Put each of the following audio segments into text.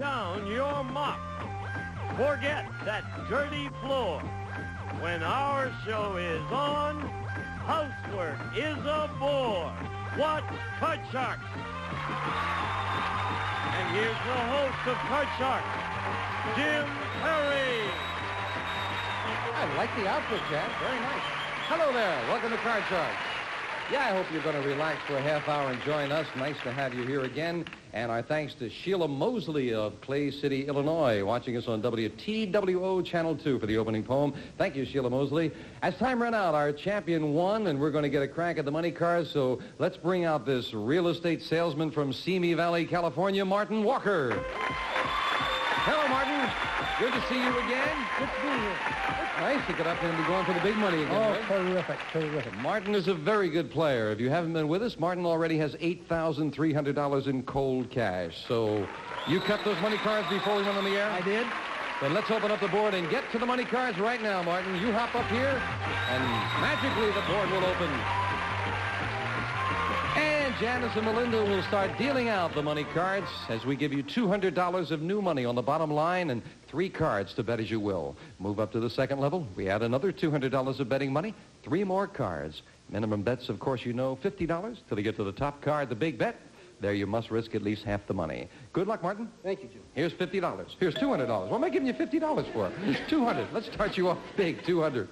down your mop. Forget that dirty floor. When our show is on, housework is a bore. Watch Card Sharks. And here's the host of Card Sharks, Jim Perry. I like the outfit, Jack. Very nice. Hello there. Welcome to Card Sharks. Yeah, I hope you're going to relax for a half hour and join us. Nice to have you here again. And our thanks to Sheila Mosley of Clay City, Illinois, watching us on WTWO Channel 2 for the opening poem. Thank you, Sheila Mosley. As time ran out, our champion won, and we're going to get a crack at the money cards. So let's bring out this real estate salesman from Simi Valley, California, Martin Walker. Hello, Martin. Good to see you again. Good to be here. Nice to get up and be going for the big money again. Oh, right? terrific, terrific. Martin is a very good player. If you haven't been with us, Martin already has $8,300 in cold cash. So you cut those money cards before we went on the air? I did. Then let's open up the board and get to the money cards right now, Martin. You hop up here, and magically the board will open. And Janice and Melinda will start dealing out the money cards as we give you $200 of new money on the bottom line and 3 cards to bet as you will. Move up to the second level. We add another $200 of betting money, 3 more cards. Minimum bets, of course, you know, $50 till you get to the top card, the big bet. There you must risk at least half the money. Good luck, Martin. Thank you, Jim. Here's $50. Here's $200. What am I giving you $50 for? $200. Let's start you off big, $200.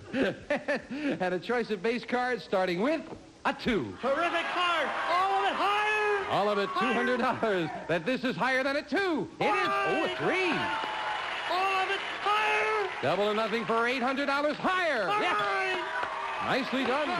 And a choice of base cards starting with a 2. Terrific card. All of it higher. All of it $200. That this is higher than a 2. It is. Oh, a 3. All of it higher. Double or nothing for $800 higher. Yes. Nicely done.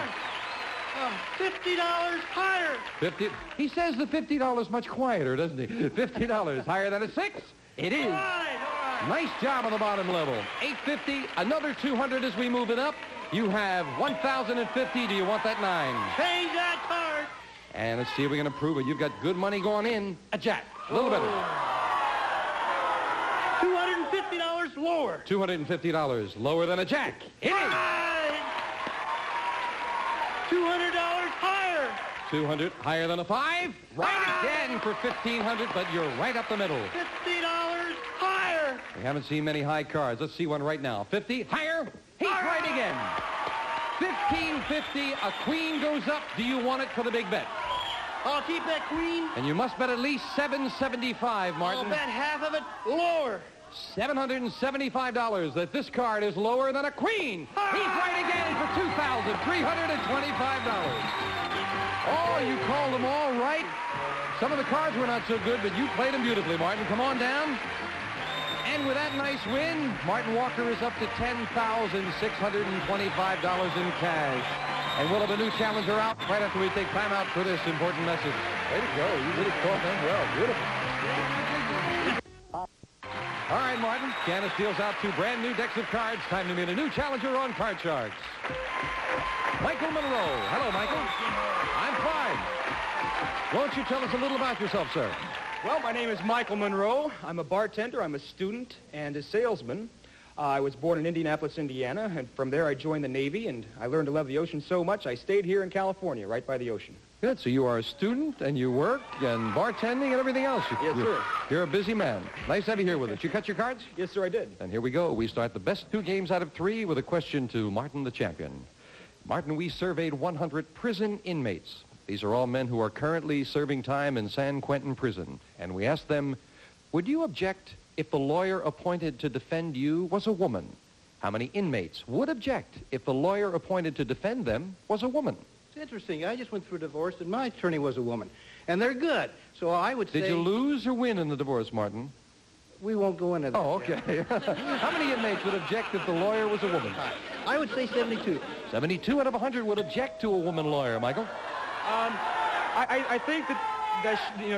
$50 higher. 50. He says the $50 much quieter, doesn't he? $50 higher than a 6. It is. All right. Nice job on the bottom level. $850. Another $200 as we move it up. You have $1,050. Do you want that 9? Change that card. And let's see if we can improve it. You've got good money going in. A jack. A little better. $250 lower. $250 lower than a jack. It is. $200 higher. 200 higher than a 5. Right again for $1,500, but you're right up the middle. $50 higher. We haven't seen many high cards. Let's see one right now. 50 higher. He's right again. $1,550. A queen goes up. Do you want it for the big bet? I'll keep that queen. And you must bet at least $775, Martin. I'll bet half of it lower. $775 that this card is lower than a queen. He's right again for $2,325. Oh, you called them all right. Some of the cards were not so good, but you played them beautifully, Martin. Come on down. And with that nice win, Martin Walker is up to $10,625 in cash. And we'll have a new challenger out right after we take time out for this important message. Way to go. You really caught them well. Beautiful. All right, Martin. Janice deals out 2 brand new decks of cards. Time to meet a new challenger on Card Sharks. Michael Monroe. Hello, Michael. I'm fine. Won't you tell us a little about yourself, sir? Well, my name is Michael Monroe. I'm a bartender, I'm a student, and a salesman. I was born in Indianapolis, Indiana, and from there I joined the Navy, and I learned to love the ocean so much I stayed here in California, right by the ocean. Good. So you are a student, and you work, and bartending, and everything else. Yes, sir. You're a busy man. Nice to have you here with us. You cut your cards? Yes, sir, I did. And here we go. We start the best 2 games out of 3 with a question to Martin, the champion. Martin, we surveyed 100 prison inmates. These are all men who are currently serving time in San Quentin prison. And we asked them, would you object if the lawyer appointed to defend you was a woman? How many inmates would object if the lawyer appointed to defend them was a woman? It's interesting. I just went through a divorce, and my attorney was a woman. And they're good. So I would say... Did you lose or win in the divorce, Martin? We won't go into that. Oh, okay. How many inmates would object if the lawyer was a woman? I would say 72. 72 out of 100 would object to a woman lawyer, Michael. I think that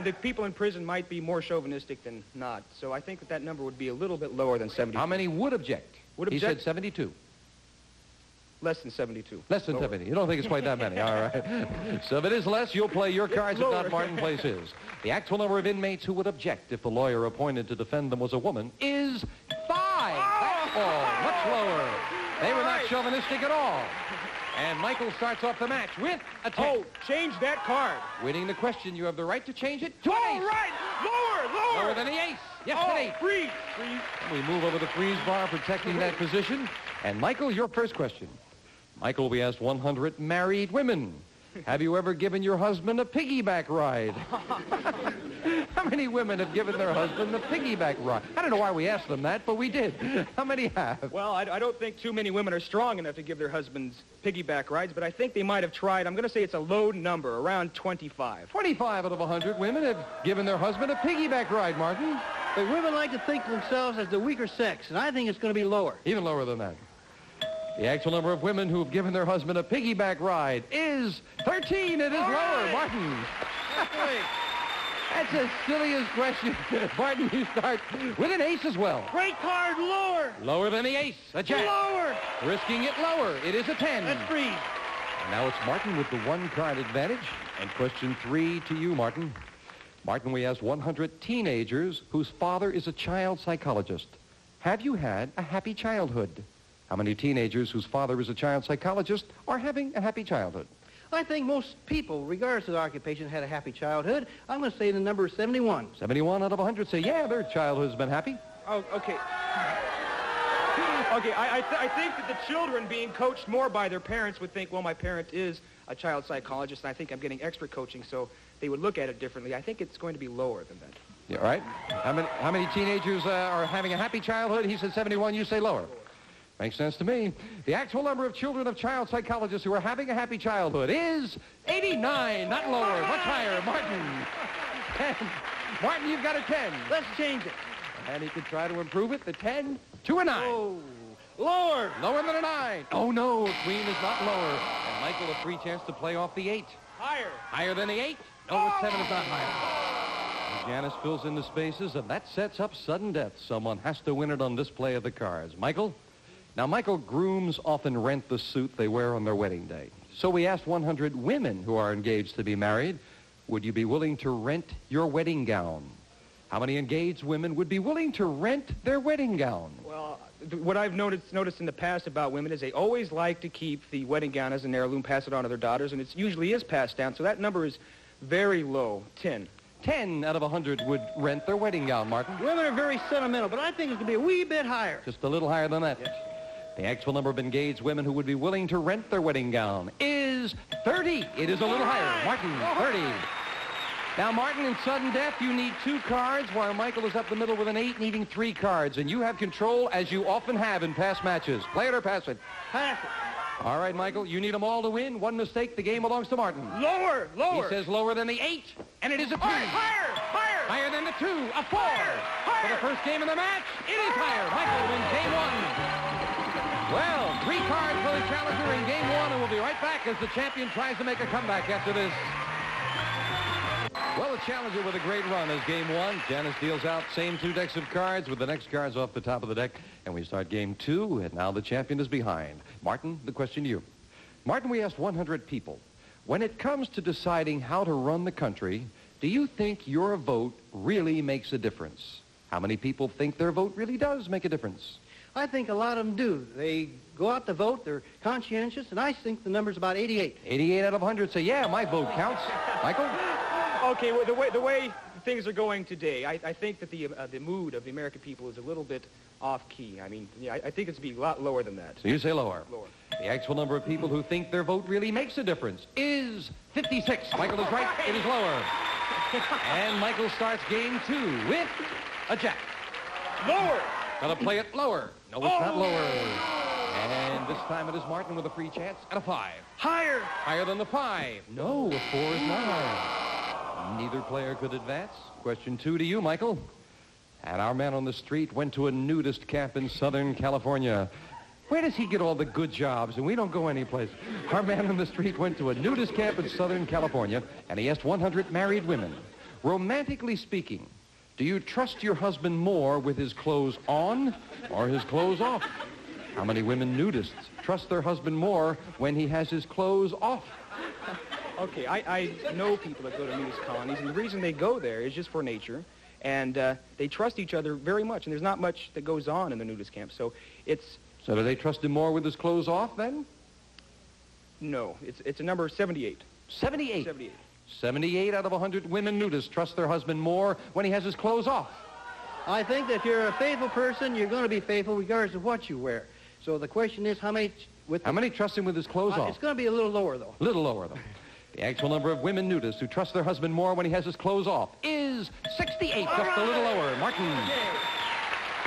the people in prison might be more chauvinistic than not. So I think that number would be a little bit lower than 72. How many would object? He said 72. Less than 72. Less than 70. You don't think it's quite that many. All right. So if it is less, you'll play your cards. If not, Martin plays his. The actual number of inmates who would object if the lawyer appointed to defend them was a woman is 5. That's all. Much lower. They were not chauvinistic at all. And Michael starts off the match with a 10. Oh, change that card. Winning the question, you have the right to change it to an ace. All right. Lower than the ace. Yes, an 8. Freeze. We move over the freeze bar, protecting that position. And, Michael, your first question. Michael, we asked 100 married women. Have you ever given your husband a piggyback ride? How many women have given their husband a piggyback ride? I don't know why we asked them that, but we did. How many have? Well, I don't think too many women are strong enough to give their husbands piggyback rides, but I think they might have tried. I'm going to say it's a low number, around 25. 25 out of 100 women have given their husband a piggyback ride, Martin. But women like to think of themselves as the weaker sex, and I think it's going to be lower. Even lower than that. The actual number of women who have given their husband a piggyback ride is 13. It is lower, Martin. That's the silliest question. Martin, you start with an ace as well. Great card, lower. Lower than the ace, a jack. Lower. Risking it lower. It is a 10. That's freeze. And now it's Martin with the one-card advantage. And question 3 to you, Martin. Martin, we asked 100 teenagers whose father is a child psychologist. Have you had a happy childhood? How many teenagers whose father is a child psychologist are having a happy childhood? I think most people, regardless of their occupation, had a happy childhood. I'm going to say the number is 71. 71 out of 100 say, yeah, their childhood's been happy. Oh, okay. Okay, I think that the children being coached more by their parents would think, well, my parent is a child psychologist, and I think I'm getting extra coaching, so they would look at it differently. I think it's going to be lower than that. Yeah, right. How many teenagers are having a happy childhood? He said 71. You say lower. Makes sense to me. The actual number of children of child psychologists who are having a happy childhood is 89, not lower, much higher. Martin. 10. Martin, you've got a 10. Let's change it. And he could try to improve it. The 10 to a 9. Oh, lower. Lower than a 9. Oh, no, Queen is not lower. And Michael, a free chance to play off the 8. Higher. Higher than the 8? No, the 7 is not higher. And Janice fills in the spaces, and that sets up sudden death. Someone has to win it on this play of the cards. Michael? Now, Michael, grooms often rent the suit they wear on their wedding day. So we asked 100 women who are engaged to be married, would you be willing to rent your wedding gown? How many engaged women would be willing to rent their wedding gown? Well, what I've noticed in the past about women is they always like to keep the wedding gown as an heirloom, pass it on to their daughters, and it usually is passed down. So that number is very low, 10. 10 out of 100 would rent their wedding gown, Martin. Women are very sentimental, but I think it's going to be a wee bit higher. Just a little higher than that. Yes. The actual number of engaged women who would be willing to rent their wedding gown is 30. It is a little higher. Martin, 30. Now, Martin, in sudden death, you need 2 cards, while Michael is up the middle with an 8, needing 3 cards. And you have control, as you often have in past matches. Play it or pass it? Pass it. All right, Michael, you need them all to win. One mistake, the game belongs to Martin. Lower. He says lower than the 8, and it is a 2. Higher. Higher than the 2, a 4. For the first game of the match, it is higher. Michael wins game 1. Well, 3 cards for the challenger in game 1, and we'll be right back as the champion tries to make a comeback after this. Well, the challenger with a great run is game 1. Janice deals out same 2 decks of cards with the next cards off the top of the deck, and we start game 2, and now the champion is behind. Martin, the question to you. Martin, we asked 100 people, when it comes to deciding how to run the country, do you think your vote really makes a difference? How many people think their vote really does make a difference? I think a lot of them do. They go out to vote, they're conscientious, and I think the number's about 88. 88 out of 100 say, yeah, my vote counts. Michael? Okay, well, the way things are going today, I think that the mood of the American people is a little bit off-key. I mean, yeah, I think it's to be a lot lower than that. So you say lower. Lower. The actual number of people who think their vote really makes a difference is 56. Michael is right. It is lower. And Michael starts game 2 with a jack. Lower. Gotta play it lower. No, it's not lower. And this time it is Martin with a free chance at a 5. Higher. Higher than the 5. No, a 4 is not higher. Neither player could advance. Question 2 to you, Michael. And our man on the street went to a nudist camp in Southern California. Where does he get all the good jobs? And we don't go anyplace. Our man on the street went to a nudist camp in Southern California, and he asked 100 married women, romantically speaking, do you trust your husband more with his clothes on or his clothes off? How many women nudists trust their husband more when he has his clothes off? Okay, I know people that go to nudist colonies, and the reason they go there is just for nature, and they trust each other very much, and there's not much that goes on in the nudist camp, so it's... So do they trust him more with his clothes off, then? No, it's a number 78. 78. 78. 78 out of 100 women nudists trust their husband more when he has his clothes off. I think that if you're a faithful person, you're going to be faithful regardless of what you wear. So the question is, how many trust him with his clothes off? It's going to be a little lower, though. A little lower, though. The actual number of women nudists who trust their husband more when he has his clothes off is 68, just a little lower. Martin. Okay.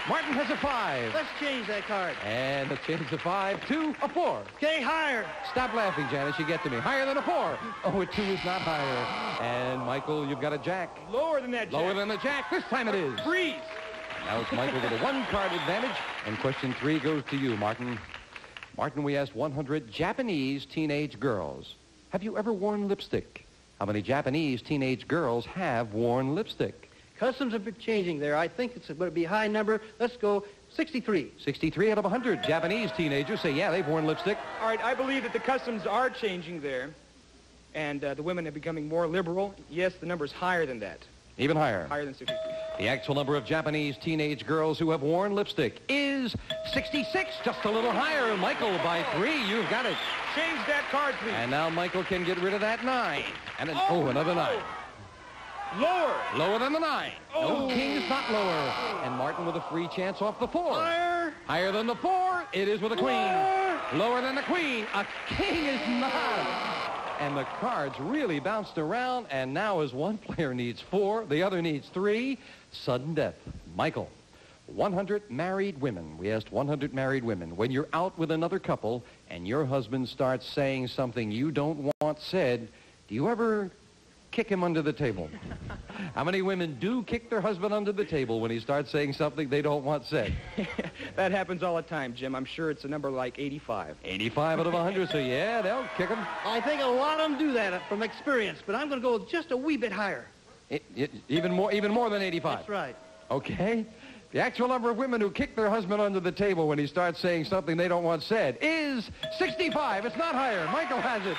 Martin has a 5. Let's change that card. And let's change the 5 to a 4. Okay, higher. Stop laughing, Janice. You get to me. Higher than a 4. Oh, a 2 is not higher. And, Michael, you've got a jack. Lower than that, Jack. Lower than the jack. This time it is. Freeze. Now it's Michael with a 1-card advantage. And question 3 goes to you, Martin. Martin, we asked 100 Japanese teenage girls, have you ever worn lipstick? How many Japanese teenage girls have worn lipstick? Customs have been changing there. I think it's going to be a high number. Let's go 63. 63 out of 100 Japanese teenagers say, yeah, they've worn lipstick. All right, I believe that the customs are changing there, and the women are becoming more liberal. Yes, the number's higher than that. Even higher. Higher than 63. The actual number of Japanese teenage girls who have worn lipstick is 66, just a little higher. Michael, by 3, you've got it. Change that card, please. And now Michael can get rid of that 9. And another 9. Lower. Lower than the 9. Oh. No, king is not lower. And Martin with a free chance off the 4. Higher. Higher than the 4. It is with a queen. Lower. Lower than the queen. A king is not. And the cards really bounced around, and now as one player needs 4, the other needs 3, sudden death. Michael, 100 married women. We asked 100 married women. When you're out with another couple and your husband starts saying something you don't want said, do you ever kick him under the table? How many women do kick their husband under the table when he starts saying something they don't want said? That happens all the time, Jim. I'm sure it's a number like 85. 85 out of 100, so yeah, they'll kick him. I think a lot of them do that from experience, but I'm going to go just a wee bit higher. Even more than 85. That's right. Okay. The actual number of women who kick their husband under the table when he starts saying something they don't want said is 65. It's not higher. Michael has it.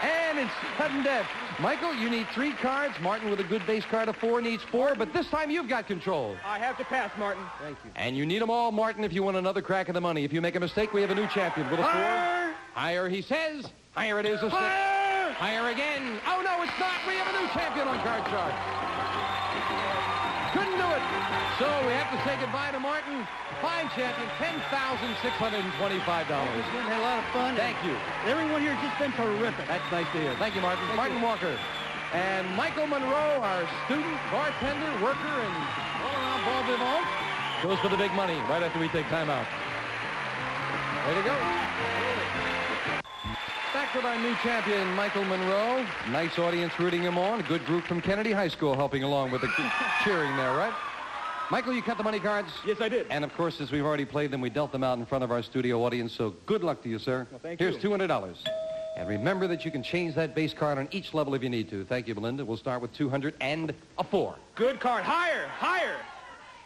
And it's sudden death. Michael, you need 3 cards. Martin with a good base card of 4 needs 4, but this time you've got control. I have to pass, Martin. Thank you. And you need them all, Martin, if you want another crack at the money. If you make a mistake, we have a new champion with a 4. Higher. Higher, he says. Higher it is, a 6. Higher. Higher again. Oh, no, it's not. We have a new champion on Card Shark. Couldn't do it. So we have to say goodbye to Martin. Fine champion, $10,625. It's been a lot of fun. Thank you. Everyone here has just been terrific. That's nice to hear. Thank you, Martin. Martin Walker. And Michael Monroe, our student, bartender, worker, and all-around bon vivant, goes for the big money right after we take time out. Way to go. Back with our new champion, Michael Monroe. Nice audience rooting him on. A good group from Kennedy High School helping along with the cheering there, right? Michael, you cut the money cards? Yes, I did. And, of course, since we've already played them, we dealt them out in front of our studio audience, so good luck to you, sir. Well, thank Here's you. $200. And remember that you can change that base card on each level if you need to. Thank you, Belinda. We'll start with 200 and a 4. Good card. Higher. Higher.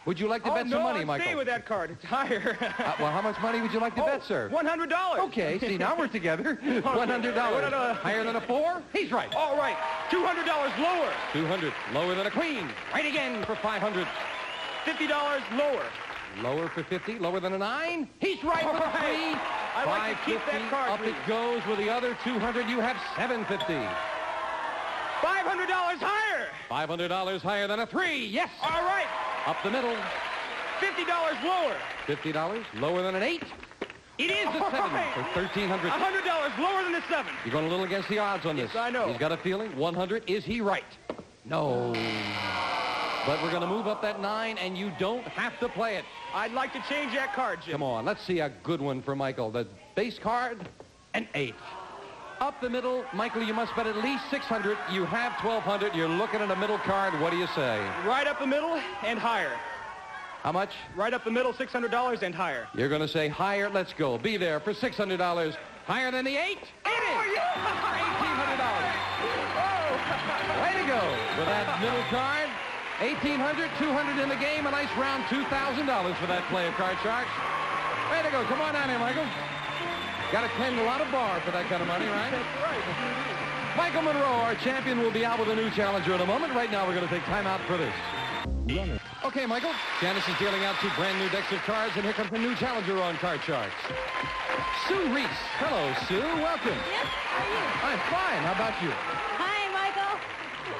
Would you like to bet some money, I'm Michael? staying with that card. It's higher. Well, how much money would you like to bet, sir? $100. Okay, see, now we're together. $100. Higher than a 4? He's right. All right. $200 lower. 200. Lower than a queen. Right again for 500. $50 lower. Lower for 50. Lower than a 9. He's right with a 3. I like to keep that card, Up please. it goes with the other 200. You have 750. $500 higher. $500 higher than a 3. Yes. All right. Up the middle. $50 lower. $50. Lower than an 8. It is a 7 All right. for $1,300. $100 lower than the 7. You're going a little against the odds on this. Yes, I know. He's got a feeling. 100. Is he right? No. But we're going to move up that 9, and you don't have to play it. I'd like to change that card, Jim. Come on. Let's see a good one for Michael. The base card, an 8. Up the middle, Michael, you must bet at least 600. You have 1,200. You're looking at a middle card. What do you say? Right up the middle and higher. How much? Right up the middle, $600 and higher. You're going to say higher. Let's go. Be there for $600. Higher than the 8? It is! $1,800. Way to go with that middle card. 1,800, 200 in the game, a nice round $2,000 for that play of Card Sharks. Way to go. Come on down here, Michael. Got to tend a lot of bar for that kind of money, right? That's right. Michael Monroe, our champion, will be out with a new challenger in a moment. Right now, we're going to take time out for this. Okay, Michael. Janice is dealing out 2 brand new decks of cards, and here comes the new challenger on Card Sharks. Sue Reese. Hello, Sue. Welcome. Yes, how are you? I'm fine. How about you? I'm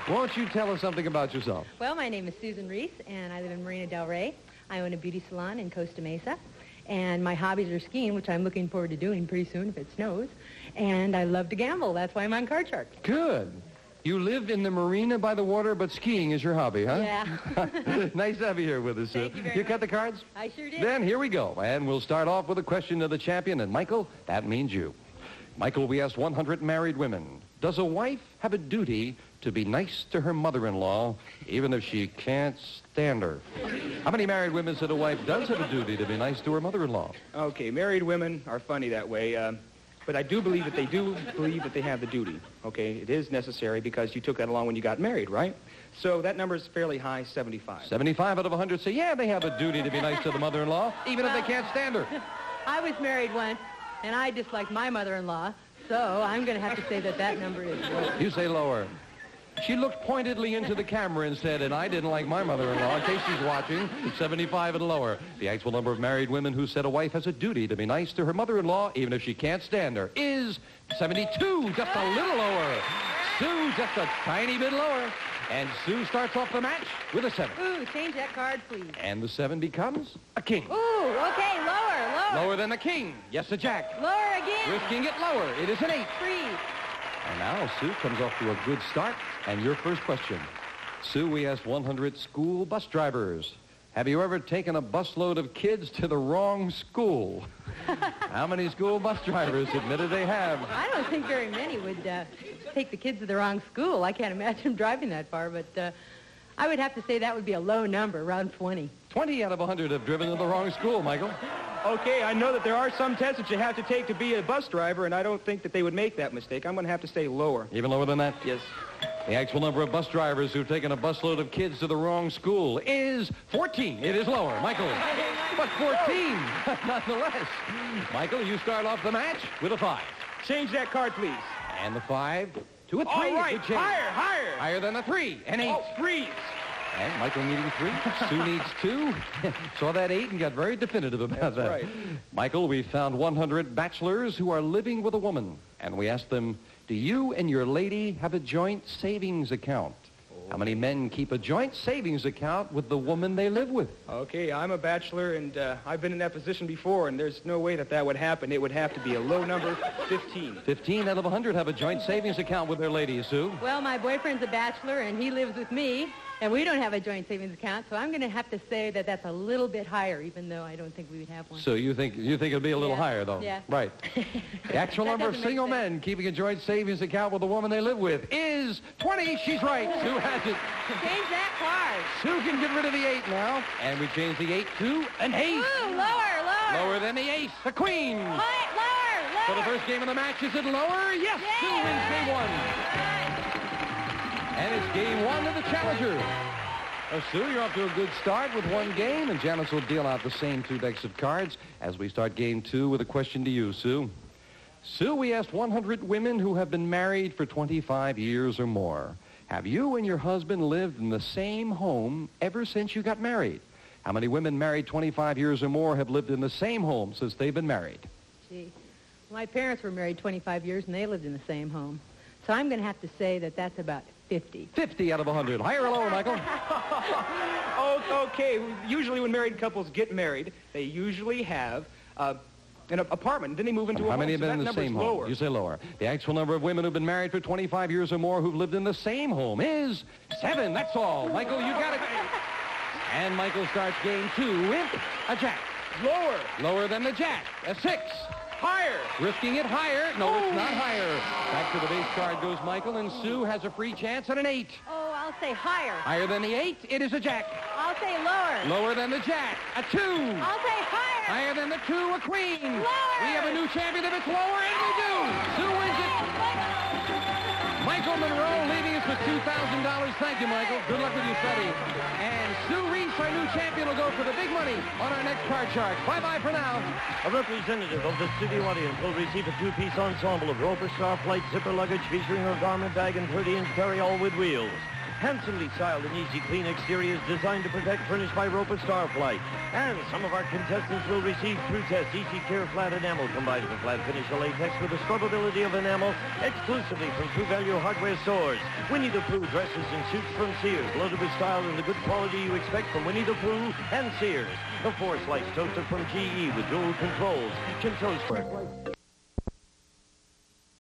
Won't you tell us something about yourself? Well, my name is Susan Reese, and I live in Marina Del Rey. I own a beauty salon in Costa Mesa, and my hobbies are skiing, which I'm looking forward to doing pretty soon if it snows, and I love to gamble. That's why I'm on Card Shark. Good. You live in the marina by the water, but skiing is your hobby, huh? Yeah. Nice to have you here with us, Sue. Thank you very You much. cut the cards? I sure did. Then here we go, and we'll start off with a question to the champion, and Michael, that means you. Michael, we asked 100 married women, does a wife have a duty to be nice to her mother-in-law, even if she can't stand her? How many married women said a wife does have a duty to be nice to her mother-in-law? Okay, married women are funny that way, but I do believe that they have the duty. Okay, it is necessary because you took that along when you got married, right? So that number is fairly high, 75. 75 out of 100 say, yeah, they have a duty to be nice to the mother-in-law, even if they can't stand her. I was married once, and I disliked my mother-in-law, so I'm going to have to say that number is low. You say lower. She looked pointedly into the camera and said, and I didn't like my mother-in-law, in case she's watching, 75 and lower. The actual number of married women who said a wife has a duty to be nice to her mother-in-law, even if she can't stand her, is 72, just a little lower. Sue, just a tiny bit lower. And Sue starts off the match with a 7. Ooh, change that card, please. And the 7 becomes a king. Ooh, okay, lower. Lower than the king. Yes, a jack. Lower again. Risking it lower. It is an 8. 3. And now Sue comes off to a good start. And your first question. Sue, we asked 100 school bus drivers, have you ever taken a busload of kids to the wrong school? How many school bus drivers admitted they have? I don't think very many would take the kids to the wrong school. I can't imagine them driving that far, but I would have to say that would be a low number, around 20. 20 out of 100 have driven to the wrong school, Michael. Okay, I know that there are some tests that you have to take to be a bus driver, and I don't think that they would make that mistake. I'm going to have to say lower. Even lower than that? Yes. The actual number of bus drivers who've taken a busload of kids to the wrong school is 14. It is lower. Michael. But 14, nonetheless. Michael, you start off the match with a 5. Change that card, please. And the 5 to a 3. All right, Good change. higher. Higher than the 3. An 8. Oh, freeze. And Michael needing 3. Sue needs 2. Saw that 8 and got very definitive about That's that. right. Michael, we found 100 bachelors who are living with a woman. And we asked them, do you and your lady have a joint savings account? How many men keep a joint savings account with the woman they live with? Okay, I'm a bachelor, and I've been in that position before, and there's no way that would happen. It would have to be a low number, 15. 15 out of 100 have a joint savings account with their ladies, Sue. Well, my boyfriend's a bachelor, and he lives with me, and we don't have a joint savings account, so I'm going to have to say that that's a little bit higher, even though I don't think we would have one. So you think it'll be a little Yeah. higher, though? Yeah. Right. The actual That number of doesn't make single sense. men keeping a joint savings account with the woman they live with is 20. She's right. Sue has it. Change that card. Sue can get rid of the 8 now. And we change the 8 to an ace. Ooh, lower. Lower than the ace. The queen. Lower. For the first game of the match, is it lower? Yes. Sue wins game 1. And it's game 1 of the Challenger. Sue, you're off to a good start with 1 game, and Janice will deal out the same 2 decks of cards as we start game 2 with a question to you, Sue. Sue, we asked 100 women who have been married for 25 years or more. Have you and your husband lived in the same home ever since you got married? How many women married 25 years or more have lived in the same home since they've been married? Gee, my parents were married 25 years, and they lived in the same home. So I'm going to have to say that that's about 50. 50 out of 100. Higher or lower, Michael? Oh, okay. Usually when married couples get married, they usually have an apartment. Then they move into a How home. many have so been in that the same number's home? lower. You say lower. The actual number of women who've been married for 25 years or more who've lived in the same home is 7. That's all. Michael, you got it. And Michael starts game 2 with a jack. Lower. Lower than the jack. A 6. Higher. Risking it higher. No, it's not higher. Back to the base card goes Michael, and Sue has a free chance at an 8. Oh, I'll say higher. Higher than the 8, it is a jack. I'll say lower. Lower than the jack, a 2. I'll say higher. Higher than the 2, a queen. Lower. We have a new champion if it's lower, and we do. Sue wins it. Michael Monroe leaving us with $2,000. Thank you, Michael. Good luck with your study. And Sue Reese, our new champion, will go for the big money on our next Card Shark. Bye-bye for now. A representative of the studio audience will receive a 2-piece ensemble of Roper Star Flight zipper luggage featuring a garment bag and 30-inch carry-all with wheels. Handsomely styled and easy clean exteriors designed to protect, furnished by Roper Starflight. And some of our contestants will receive through test Easy Care Flat Enamel combined with flat finish of latex with the scrubbability of enamel exclusively from True Value Hardware stores. Winnie the Pooh dresses and suits from Sears, loaded with style and the good quality you expect from Winnie the Pooh and Sears. The 4-slice toaster from GE with dual controls can toast.